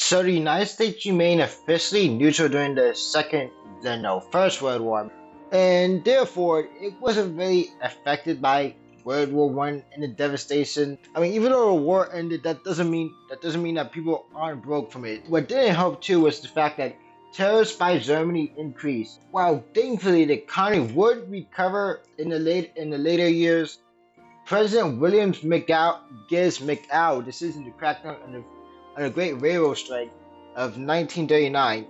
So the United States remained officially neutral during the First World War, and therefore it wasn't really affected by World War One and the devastation. I mean, even though the war ended, that doesn't mean that people aren't broke from it. What didn't help too was the fact that terrorists by Germany increased. While thankfully the economy would recover in the later years, President Williams gives McDowell decision to crack down on the Great Railroad Strike of 1939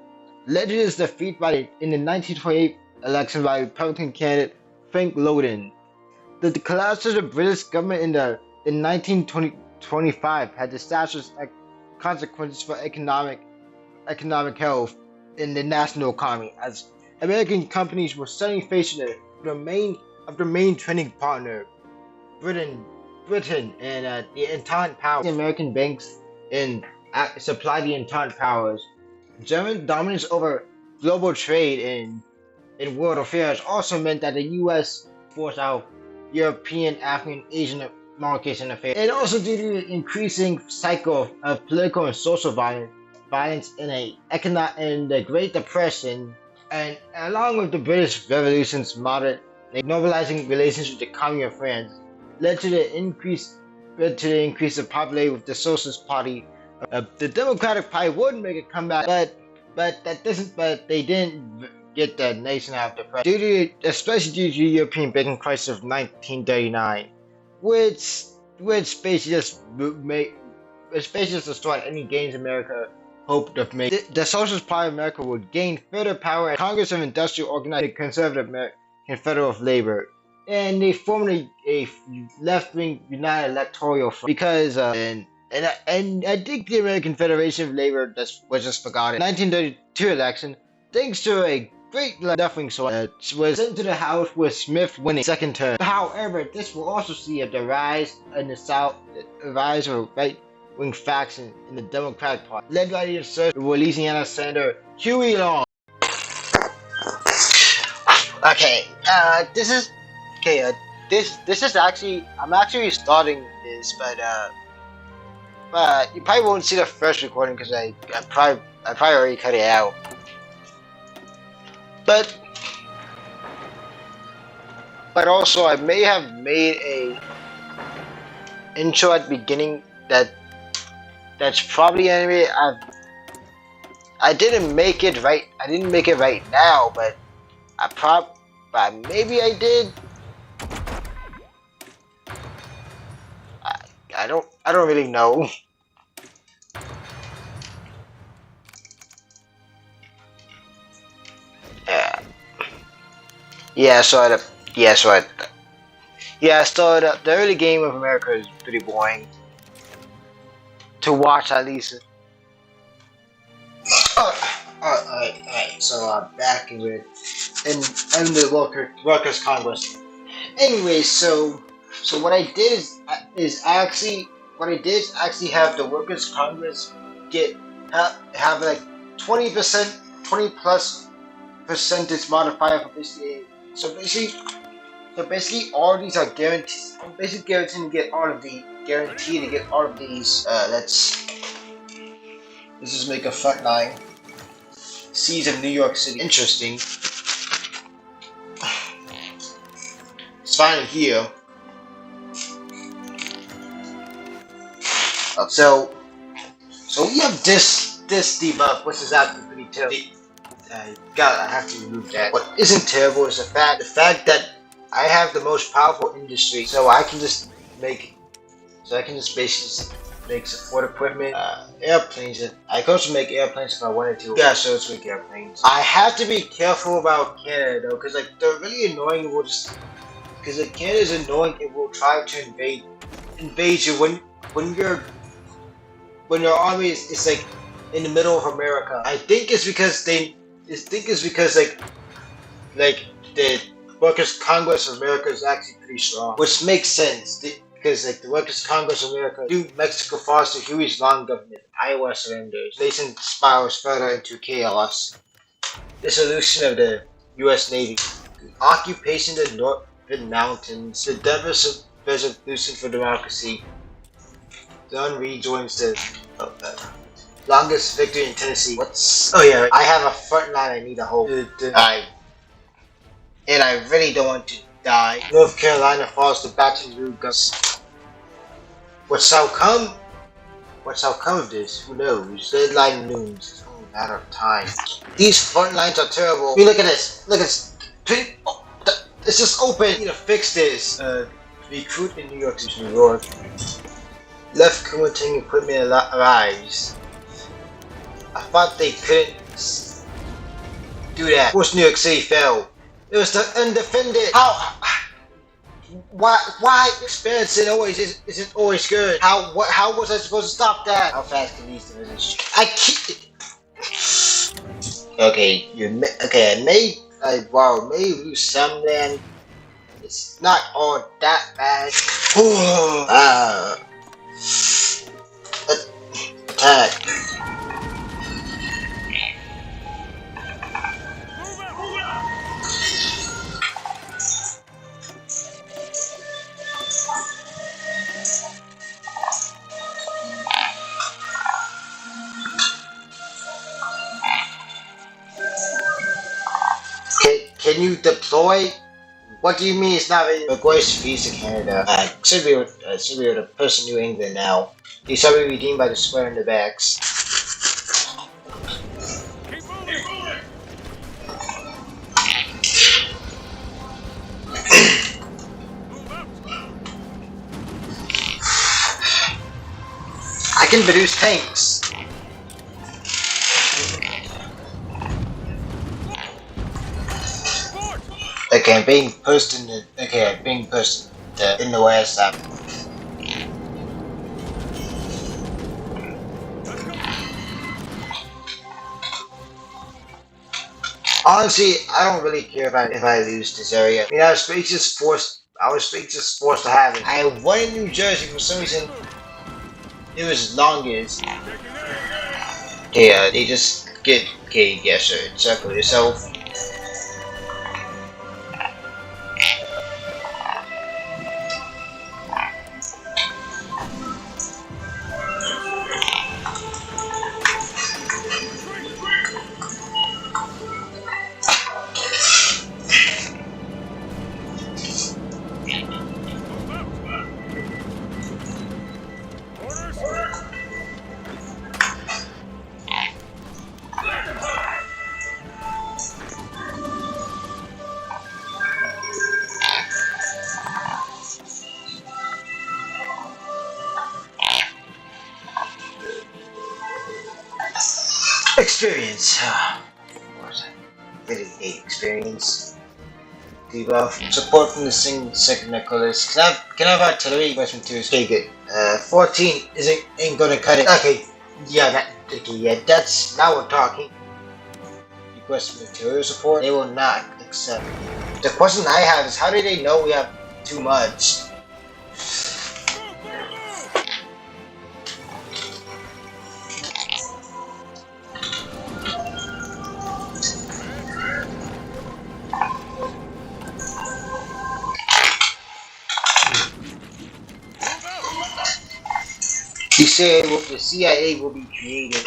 led to his defeat in the 1928 election by Republican candidate Frank Loudon. The collapse of the British government in 1925 had disastrous consequences for economic health in the national economy, as American companies were suddenly facing their main trading partner, Britain, and the Entente Powers. The American banks and supply the Entente Powers. German dominance over global trade in world affairs also meant that the U.S. forced out European, African, Asian markets and affairs. And also due to the increasing cycle of political and social violence in the Great Depression, and along with the British Revolution's moderate normalizing relations with the Communist of France, led to the increase of popularity with the Socialist Party. The Democratic Party would make a comeback, but they didn't get the nation out of depression, especially due to the European banking crisis of 1939, which basically just destroyed any gains America hoped of making. The Socialist Party of America would gain further power at Congress of Industrial Organized the Conservative American Federal of Labor, and they formed a left-wing United Electoral Front because and I think the American Federation of Labor was just forgotten. 1932 election, thanks to a great left-wing source, was sent to the House with Smith winning second term. However, this will also see the rise in the South, the rise of a right-wing faction in the Democratic Party, led by the insurgent Louisiana Senator Huey Long. Okay, this is actually, I'm actually starting this, but you probably won't see the first recording because I probably already cut it out. But also I may have made a intro at the beginning that's probably animated. I didn't make it right. I didn't make it right now, but maybe I did. I don't really know. So the early game of America is pretty boring to watch, at least. Alright, so I'm back with and the Workers Congress. Anyway, so what I did is actually have the Workers Congress have like 20%, 20+ percentage modifier for basically. So basically, all these are guarantees. I'm basically guaranteed to get all of these. Let's just make a front line. Seas of New York City. Interesting. It's finally here. So we have this debuff, which is actually pretty terrible. I have to remove that. What isn't terrible is the fact that I have the most powerful industry, so I can just basically make support equipment, airplanes. I can also make airplanes if I wanted to. Yeah, so let's make airplanes. I have to be careful about Canada though, because they're really annoying. Because Canada is annoying. It will try to invade you when your army is like in the middle of America. I think it's because the Workers Congress of America is actually pretty strong, which makes sense because the Workers Congress of America do Mexico falls to Huey's long government. Iowa surrenders. Nation spirals further into chaos. Dissolution of the U.S. Navy. Occupation of the Northern Mountains. The Denver resolution for democracy. Dunn rejoins the Longest victory in Tennessee. What's? Oh yeah, I have a front line I need to hold. I really don't want to die. North Carolina falls to Baton Rouge. What's outcome? What's outcome of this? Who knows? Deadline looms. It's only a matter of time. These front lines are terrible. I mean, look at this. Look at this. It's just open. I need to fix this. Recruit in New York to New York. Left cooling equipment arrives. I thought they couldn't do that. Of course, New York City fell. It was the undefended. How? Why expansion always isn't always good? How was I supposed to stop that? How fast can these divisions? I keep. Okay, I may lose some land. It's not all that bad. Attack. Can you deploy? What do you mean it's not a request fees to Canada? Should be with the person New England now. He shall be redeemed by the square in the backs. I can produce tanks. Okay, I'm being pushed in the. Okay, I'm being pushed in the west. Honestly, I don't really care if I lose this area. I mean, I was just forced to have it. I won in New Jersey for some reason. It was longest. Yeah, they just get. Okay, yeah, sure. Circle yourself. Experience. Really hate experience. Debuff. Support from the second Nicholas. Can I have artillery? Question 2 is okay, good. 14 ain't gonna cut it. Okay, yeah, that's now we're talking. Request material support. They will not accept. The question I have is how do they know we have too much? The CIA will be created.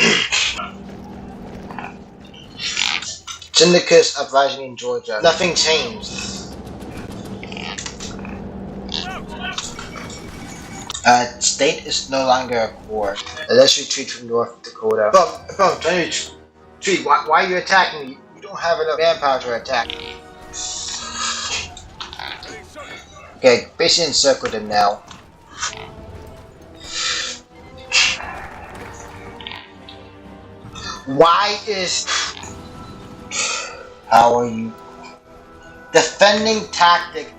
Syndicates uprising in Georgia. Nothing changed. State is no longer a core. Let's retreat from North Dakota. Bum, trying to retreat. Why are you attacking me? You don't have enough manpower to attack. Okay, basically encircle them now. Why is... How are you? Defender tactic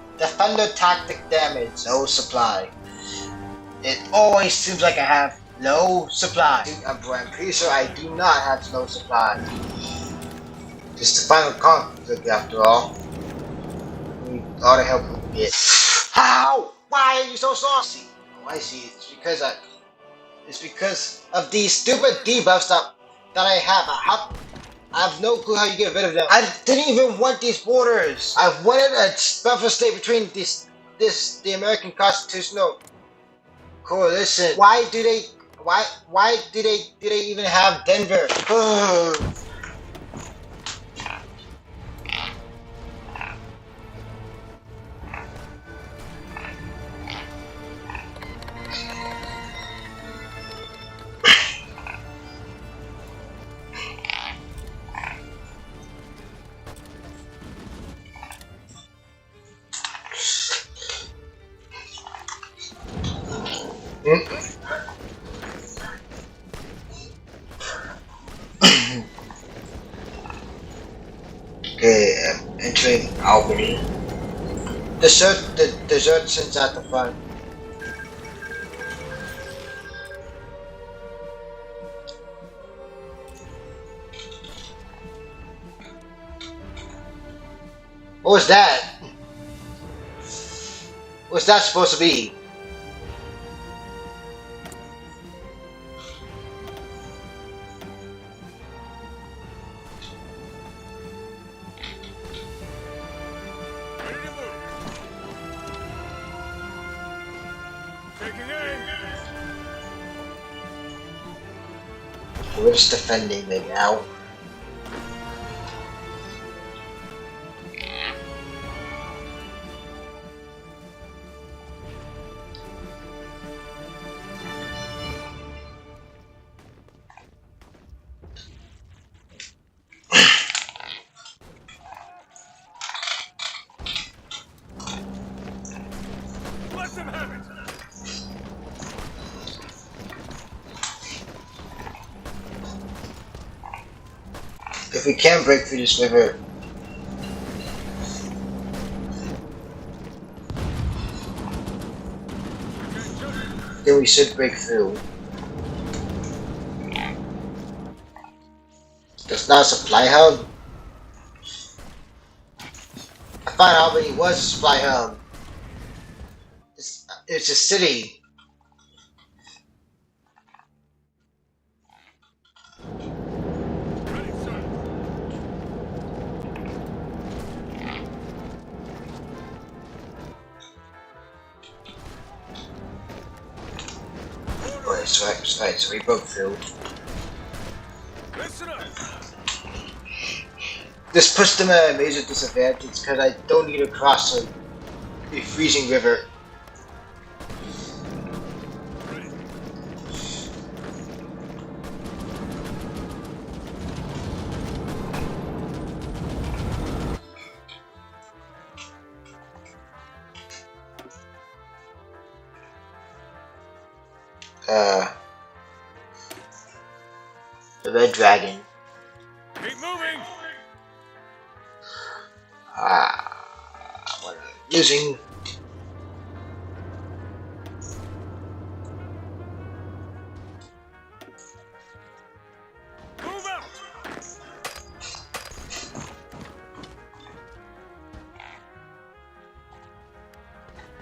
damage, no supply. It always seems like I have no supply. I'm pretty sure I do not have no supply. Just the final conflict after all. We need all the help we can get. How? Why are you so saucy? Oh, I see. It's because of these stupid debuffs that I have. I have no clue how you get rid of them. I didn't even want these borders. I wanted a buffer state between the American Constitutional Coalition. Why do they Why did they even have Denver? Okay, entering Albany. The dessert sits at the front. What was that? What's that supposed to be? We're just defending right now. If we can't break through this river, then we should break through. That's not a supply hub. I thought Albany was a supply hub. It's a city. Oh, that's right, so we broke through. This puts them at a major disadvantage because I don't need to cross a freezing river. The Red Dragon. Keep moving. What am I using? Move out.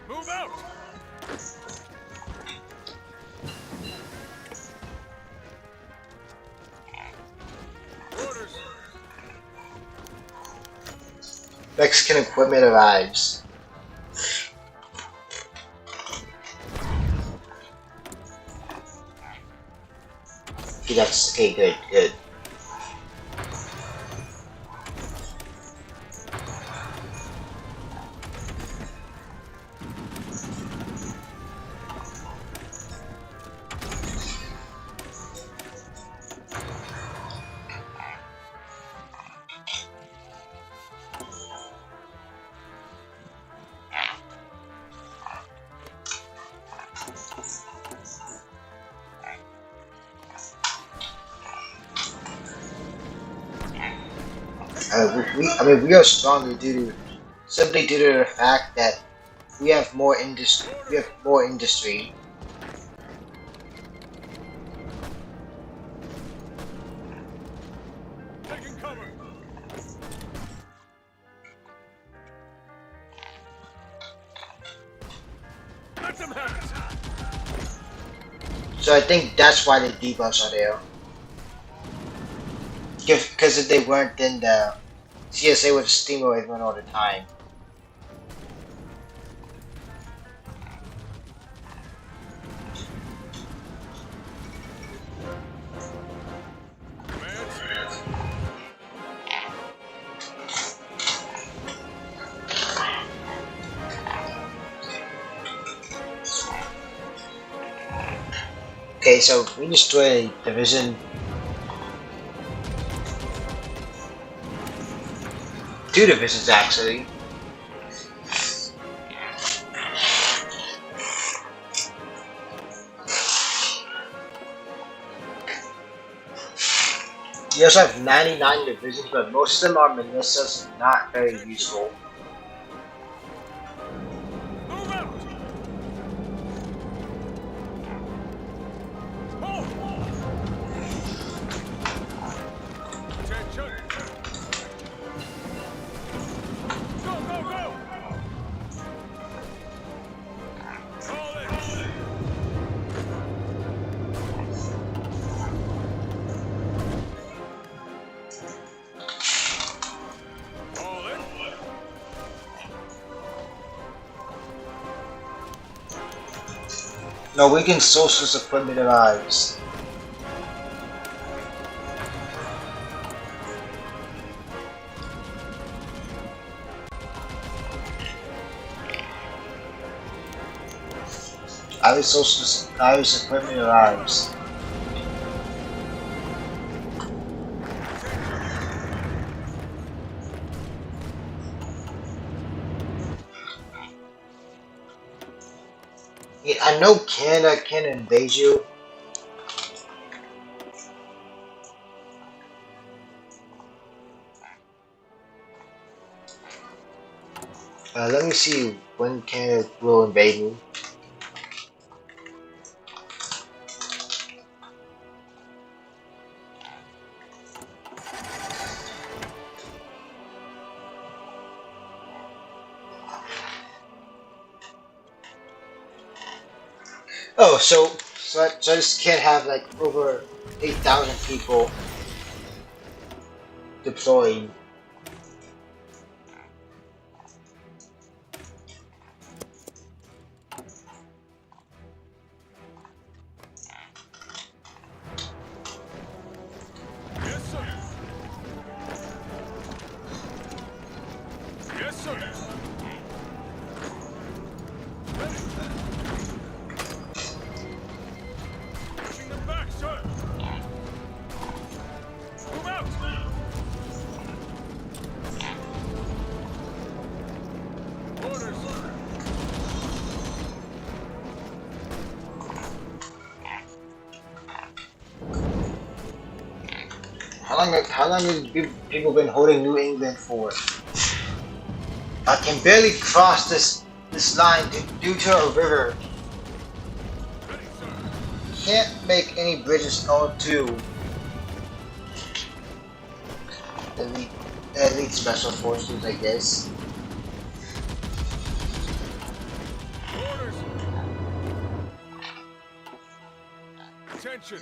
Move out. Mexican equipment arrives. Okay, that's okay, good. We are stronger simply due to the fact that we have more industry. Taking cover. Let them have it. So I think that's why the debuffs are there. Because if they weren't, then the CSA would steamroll everyone all the time. Okay, so we destroyed a division. Two divisions actually. We also have 99 divisions, but most of them are militias and not very useful. Move out! Halt! Attention! Go, go, go! Call it! Call it! Norwegian socialist equipment arrives. Irish equipment arrives. Yeah, I know Canada can invade you. Let me see when Canada will invade me. Oh, so I just can't have like over 8,000 people deployed. Yes, sir! Yes, sir! Ready! Pushing them back, sir! Move out! Orders! How long have people been holding New England for? I can barely cross this line due to a river. Ready, sir! Can't make any bridges onto elite, elite special forces, I guess. Orders! Attention!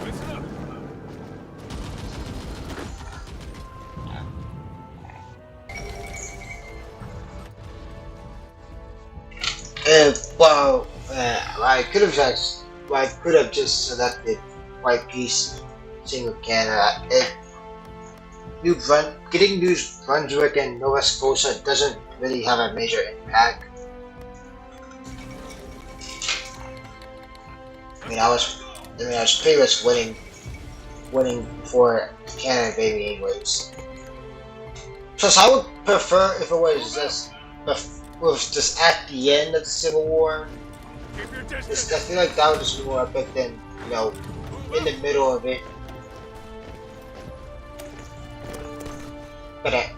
Listen up! I could have just selected White Peace, Single Canada. Getting New Brunswick and Nova Scotia doesn't really have a major impact. I was pretty much winning for Canada, baby, anyways. Plus, I would prefer if it was just at the end of the Civil War. Keep your I distance! feel like that would just be more epic than, in the middle of it. But I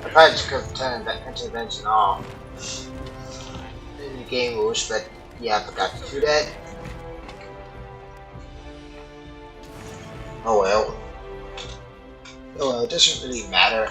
probably just could have turned that intervention off in the game rules, but yeah, I forgot to do that. Oh well. Oh well, it doesn't really matter.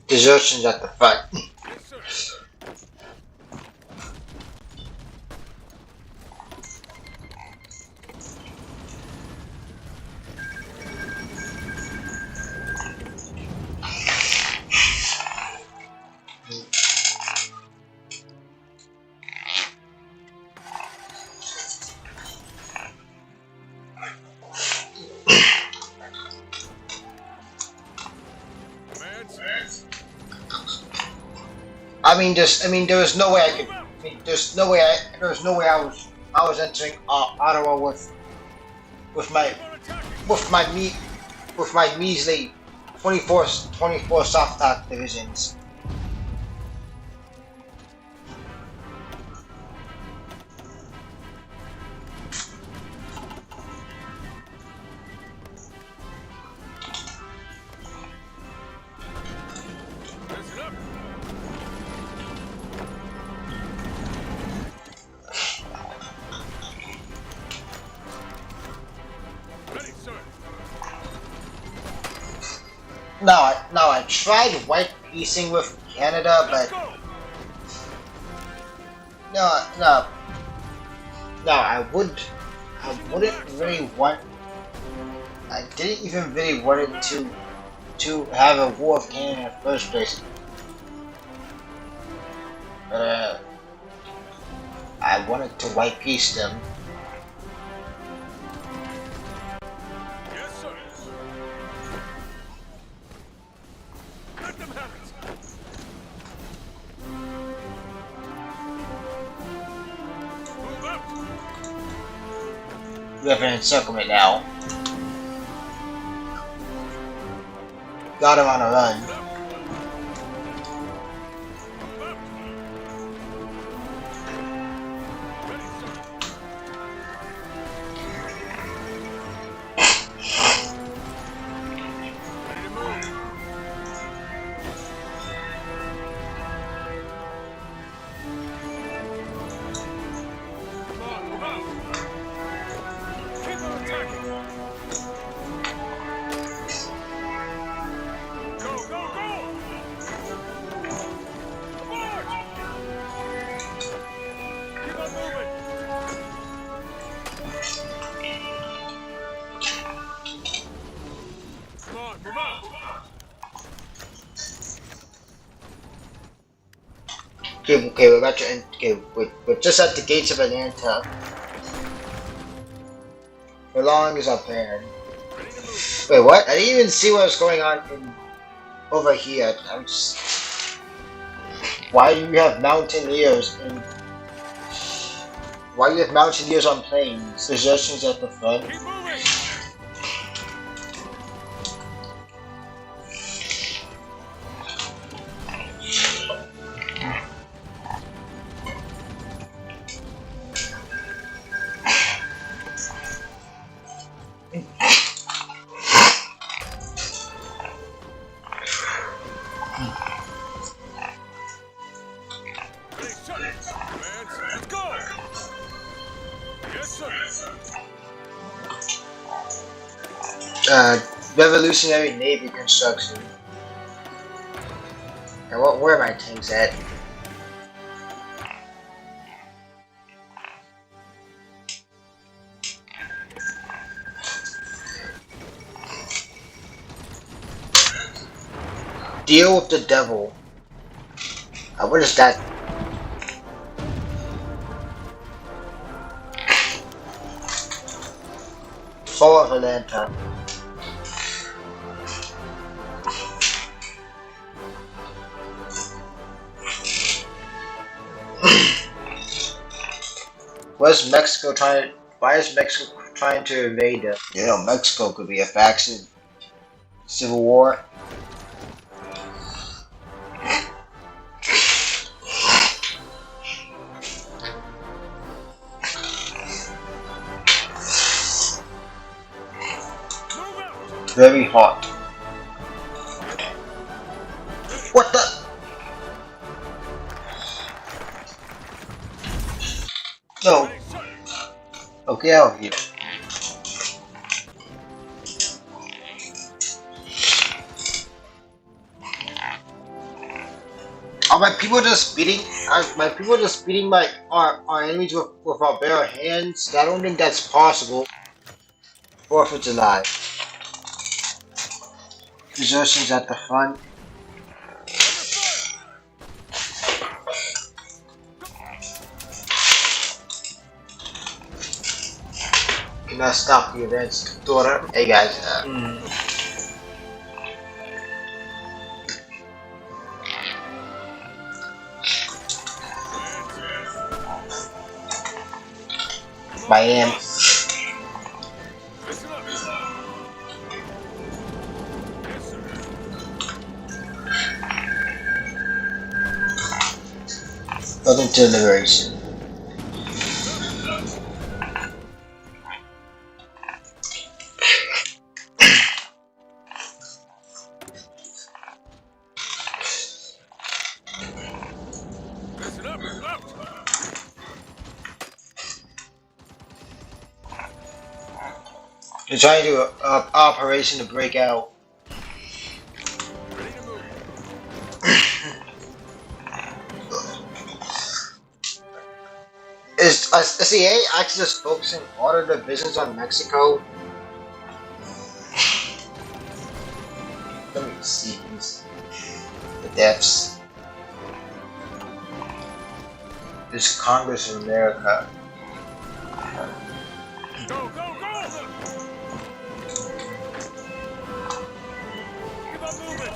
Desertions at the front. Yes, sir. Commands. There was no way I could. Move out. There was no way I was entering Ottawa with my Keep on attacking. with my me with my measly 24 soft attack divisions. Listen up. Ready, sir. Now I tried white piecing with Canada, Let's but go. no, no, no. I wouldn't really want. I didn't even really want it to have a war of Canada in the first place. But I wanted to white piece them. Yes, sir. Let them have it. Move out. We have an encirclement now. Got him on a run. Listen up. Move out. Ready, sir. Ready to move. Come on, move out. Keep on attacking. Go, go, go! Abort! Keep on moving. Come on, move out. Okay, we're about to end. Okay, we're just at the gates of Atlanta. How long is our plan? Ready to move. Wait, what? I didn't even see what was going on over here. I'm just. Why do you have mountaineers and why do you have mountaineers on planes? Desertions at the front. Keep moving. Ready, sir. Commands. Let's go. Yes, sir. Revolutionary Navy construction. And where are my tanks at? Deal with the devil. What is that? Fall of Atlanta. Where's Mexico trying? Why is Mexico trying to invade them? You know, Mexico could be a faction. Civil War. Move out. Very hot. What the? No. Ready, sir. Okay, out of here. Are my people just beating? Are my people just beating my our enemies with our bare hands? I don't think that's possible. 4th of July. Desertions at the front. Under fire! Cannot stop the events, daughter. Hey guys. Advance. Miami. Listen up. Yes, sir. Welcome to Liberation. Listen up. Move out. They're trying to do an operation to break out. Ready to move. Is CA actually just focusing all of the business on Mexico? Let me see the deaths. This Congress in America. Go, go, go! Keep on moving.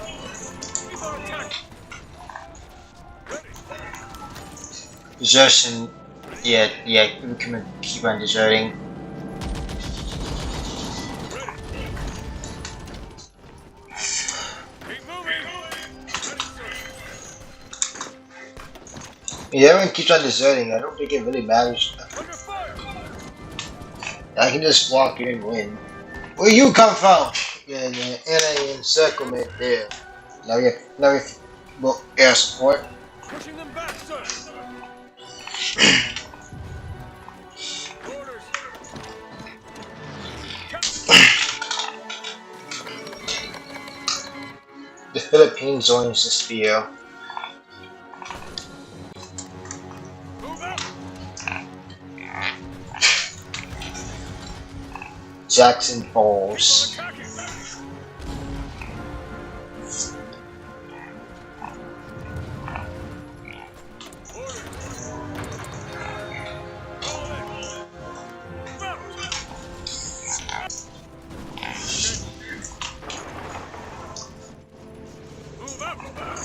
Keep on attacking. Ready. Desertion. Yeah, we can keep on deserting. Ready. Keep moving. Ready, sir. Yeah, everyone keeps on deserting. I don't think it really matters. Under fire. I can just walk in and win. Where you come from? Yeah, NA encirclement there. Now we well, air support. Pushing them back, sir. Orders. The Philippines joins the spear. Move out. Jackson Keep Falls. on attacking. Orders. Fall in. Move out. Move out.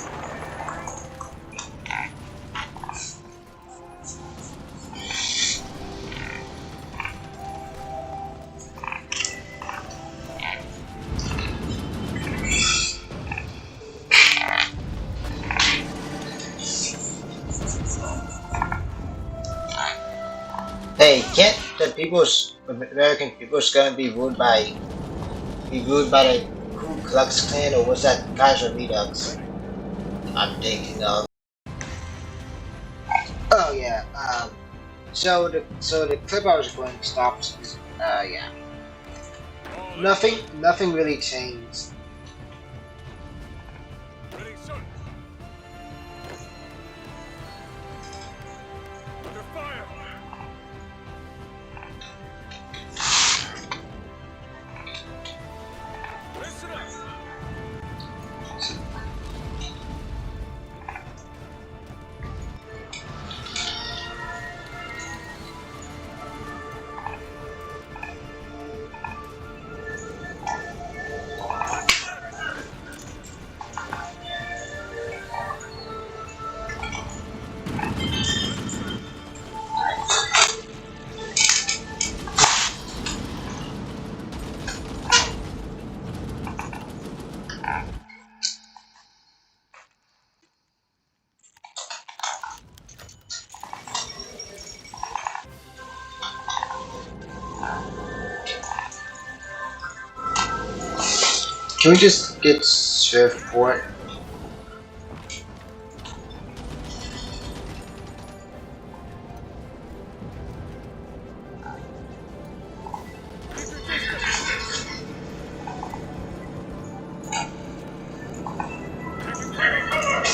Hey, can't the people's American people's gonna be ruled by the Ku Klux Klan, or was that Kaiser Redux? I'm thinking of. Oh yeah. So the clip I was going stopped. Yeah. Fall in. Nothing really changed. Ready, sir. Under fire. Listen up. Can we just get Swiftport? Keep your distance. Taking fire.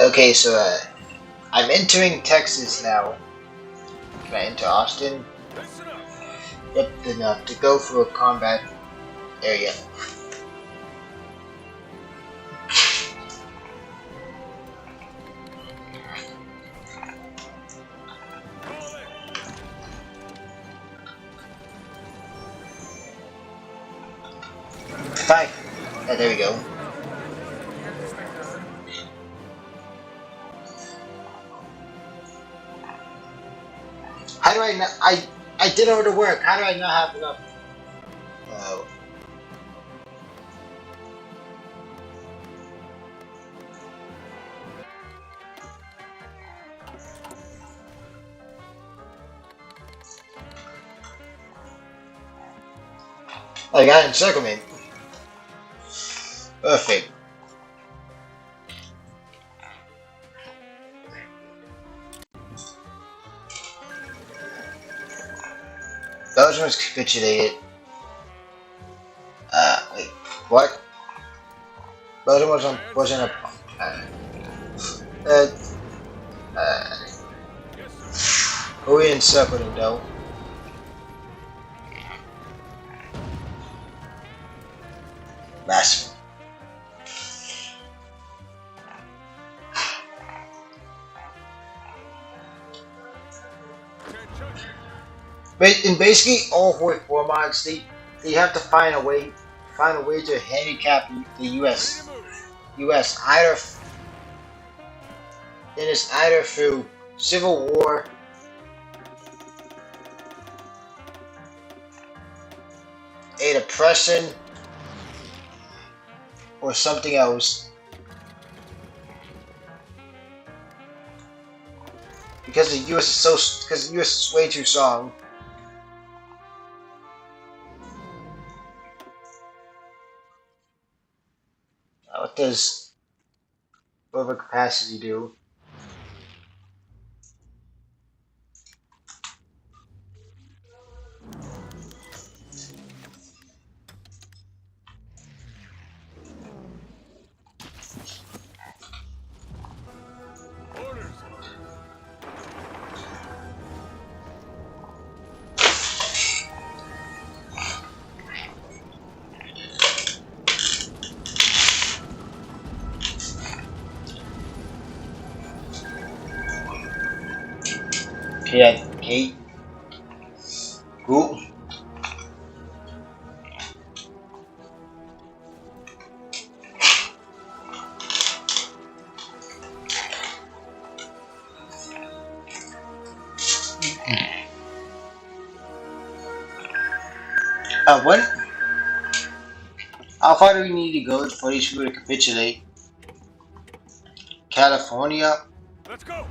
Okay, so I'm entering Texas now. Can I enter Austin? Listen up. Yep, then to go for a combat area. Call in. Fine. There we go. How do I not? I did all the work. How do I not have enough? Uh, I got encirclement. Perfect. Belgium was capitulated. Wait, what? Belgium wasn't a. Uh, uh, Yes, sir. who we encircled him though? Last. Attention. And basically all Hoi4 mods, they have to find a way to handicap the Ready U.S. to move. U.S. either through civil war, a depression, or something else. Because the U.S. is way too strong. What does overcapacity do? Orders. Yeah, Kate. Cool. When? How far do we need to go for these people to capitulate? California. Let's go.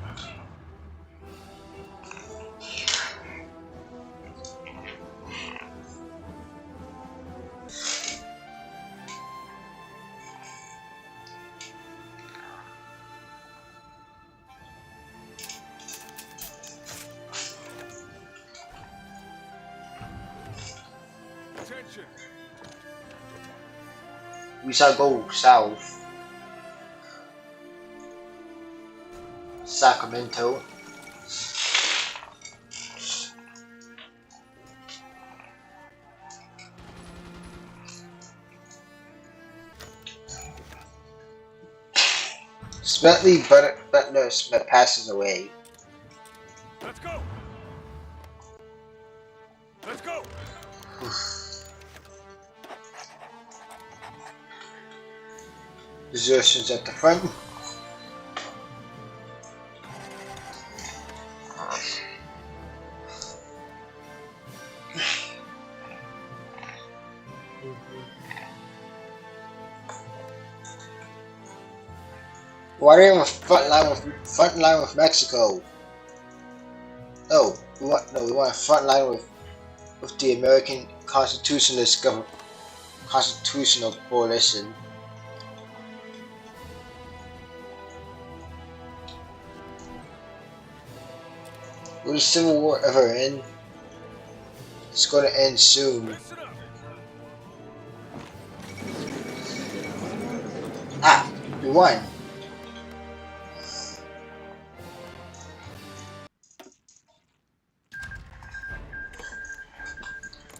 Attention. We shall go south. Sacramento. Smelly Butler Smith passes away. Let's go. Let's go. Desertions at the front. Why do we have a front line with Mexico? Oh, we want a front line with the American Constitutional Coalition. Will the Civil War ever end? It's going to end soon. Listen up. Ah, we won.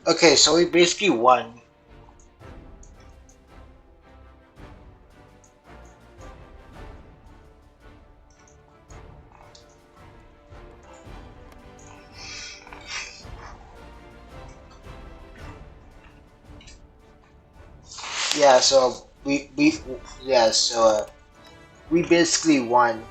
Okay, so we basically won. Yeah, so we basically won.